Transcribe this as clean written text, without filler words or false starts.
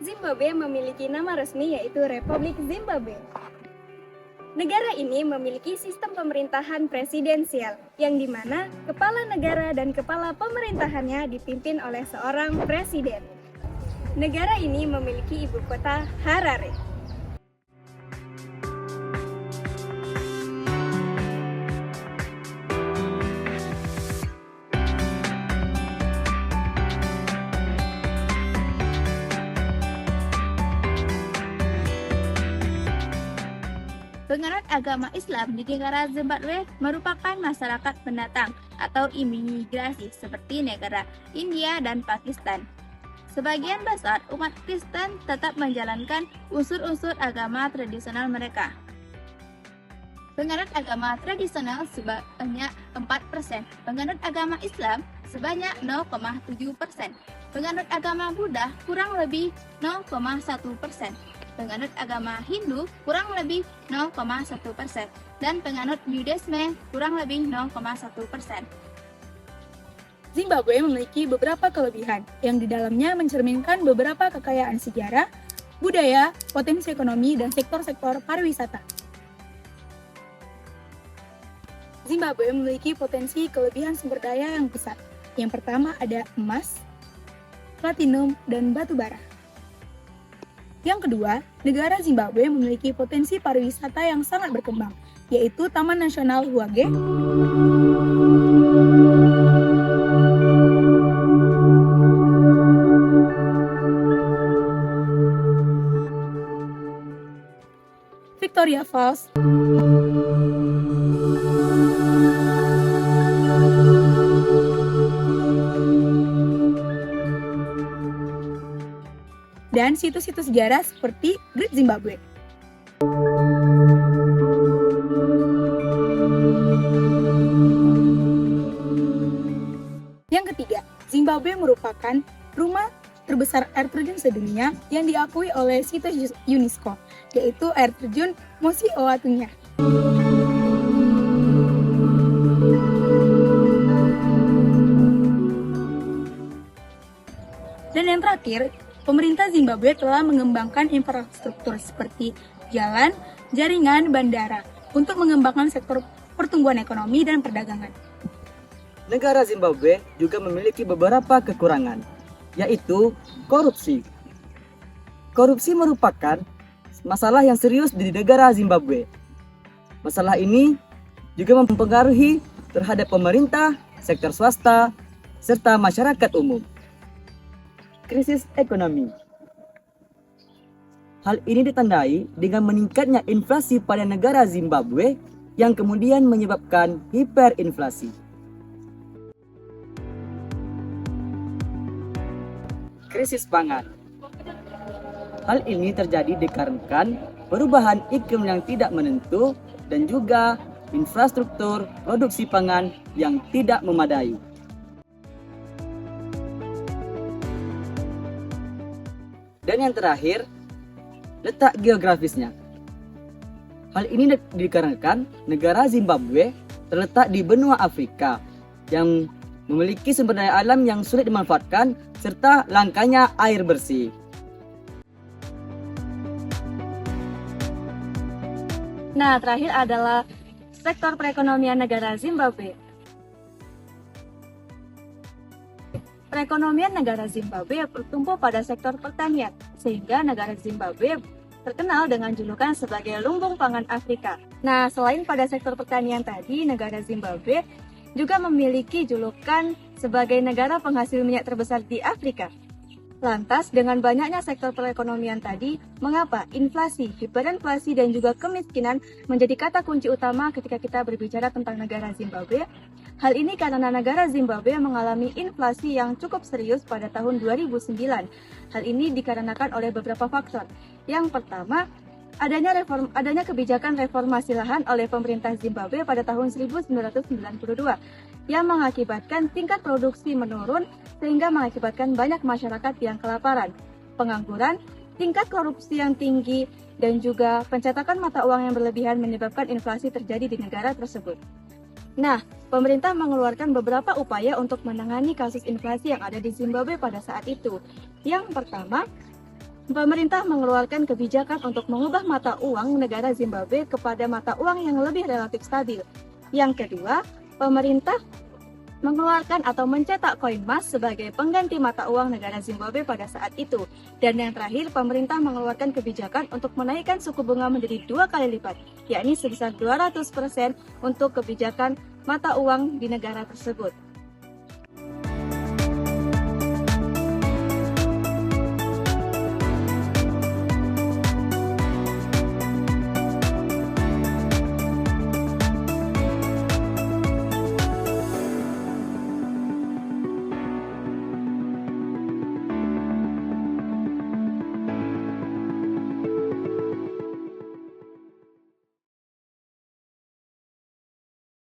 Zimbabwe memiliki nama resmi yaitu Republik Zimbabwe. Negara ini memiliki sistem pemerintahan presidensial, yang dimana kepala negara dan kepala pemerintahannya dipimpin oleh seorang presiden. Negara ini memiliki ibu kota Harare. Penganut agama Islam di negara Zimbabwe merupakan masyarakat pendatang atau imigrasi seperti negara India dan Pakistan. Sebagian besar umat Kristen tetap menjalankan unsur-unsur agama tradisional mereka. Penganut agama tradisional sebanyak 4%, penganut agama Islam sebanyak 0,7%, penganut agama Buddha kurang lebih 0,1%. Penganut agama Hindu kurang lebih 0,1%, dan penganut Buddhisme kurang lebih 0,1%. Zimbabwe memiliki beberapa kelebihan yang di dalamnya mencerminkan beberapa kekayaan sejarah, budaya, potensi ekonomi, dan sektor-sektor pariwisata. Zimbabwe memiliki potensi kelebihan sumber daya yang besar. Yang pertama ada emas, platinum, dan batu bara. Yang kedua, negara Zimbabwe memiliki potensi pariwisata yang sangat berkembang, yaitu Taman Nasional Hwange, Victoria Falls, dan situs-situs sejarah seperti Great Zimbabwe. Yang ketiga, Zimbabwe merupakan rumah terbesar air terjun sedunia yang diakui oleh situs UNESCO, yaitu air terjun Mosi Oa-Tunya. Dan yang terakhir, pemerintah Zimbabwe telah mengembangkan infrastruktur seperti jalan, jaringan, bandara untuk mengembangkan sektor pertumbuhan ekonomi dan perdagangan. Negara Zimbabwe juga memiliki beberapa kekurangan, yaitu korupsi. Korupsi merupakan masalah yang serius di negara Zimbabwe. Masalah ini juga mempengaruhi terhadap pemerintah, sektor swasta, serta masyarakat umum. Krisis ekonomi. Hal ini ditandai dengan meningkatnya inflasi pada negara Zimbabwe yang kemudian menyebabkan hiperinflasi. Krisis pangan. Hal ini terjadi dikarenakan perubahan iklim yang tidak menentu dan juga infrastruktur produksi pangan yang tidak memadai. Dan yang terakhir, letak geografisnya. Hal ini dikarenakan negara Zimbabwe terletak di benua Afrika yang memiliki sumber daya alam yang sulit dimanfaatkan serta langkanya air bersih. Nah, terakhir adalah sektor perekonomian negara Zimbabwe. Perekonomian negara Zimbabwe bertumpu pada sektor pertanian, sehingga negara Zimbabwe terkenal dengan julukan sebagai lumbung pangan Afrika. Nah, selain pada sektor pertanian tadi, negara Zimbabwe juga memiliki julukan sebagai negara penghasil minyak terbesar di Afrika. Lantas, dengan banyaknya sektor perekonomian tadi, mengapa inflasi, hiperinflasi, dan juga kemiskinan menjadi kata kunci utama ketika kita berbicara tentang negara Zimbabwe? Hal ini karena negara Zimbabwe mengalami inflasi yang cukup serius pada tahun 2009. Hal ini dikarenakan oleh beberapa faktor. Yang pertama, adanya kebijakan reformasi lahan oleh pemerintah Zimbabwe pada tahun 1992 yang mengakibatkan tingkat produksi menurun sehingga mengakibatkan banyak masyarakat yang kelaparan, pengangguran, tingkat korupsi yang tinggi, dan juga pencetakan mata uang yang berlebihan menyebabkan inflasi terjadi di negara tersebut. Nah, pemerintah mengeluarkan beberapa upaya untuk menangani kasus inflasi yang ada di Zimbabwe pada saat itu. Yang pertama, pemerintah mengeluarkan kebijakan untuk mengubah mata uang negara Zimbabwe kepada mata uang yang lebih relatif stabil. Yang kedua, pemerintah mengeluarkan atau mencetak koin emas sebagai pengganti mata uang negara Zimbabwe pada saat itu. Dan yang terakhir, pemerintah mengeluarkan kebijakan untuk menaikkan suku bunga menjadi 2 kali lipat, yakni sebesar 200% untuk kebijakan mata uang di negara tersebut.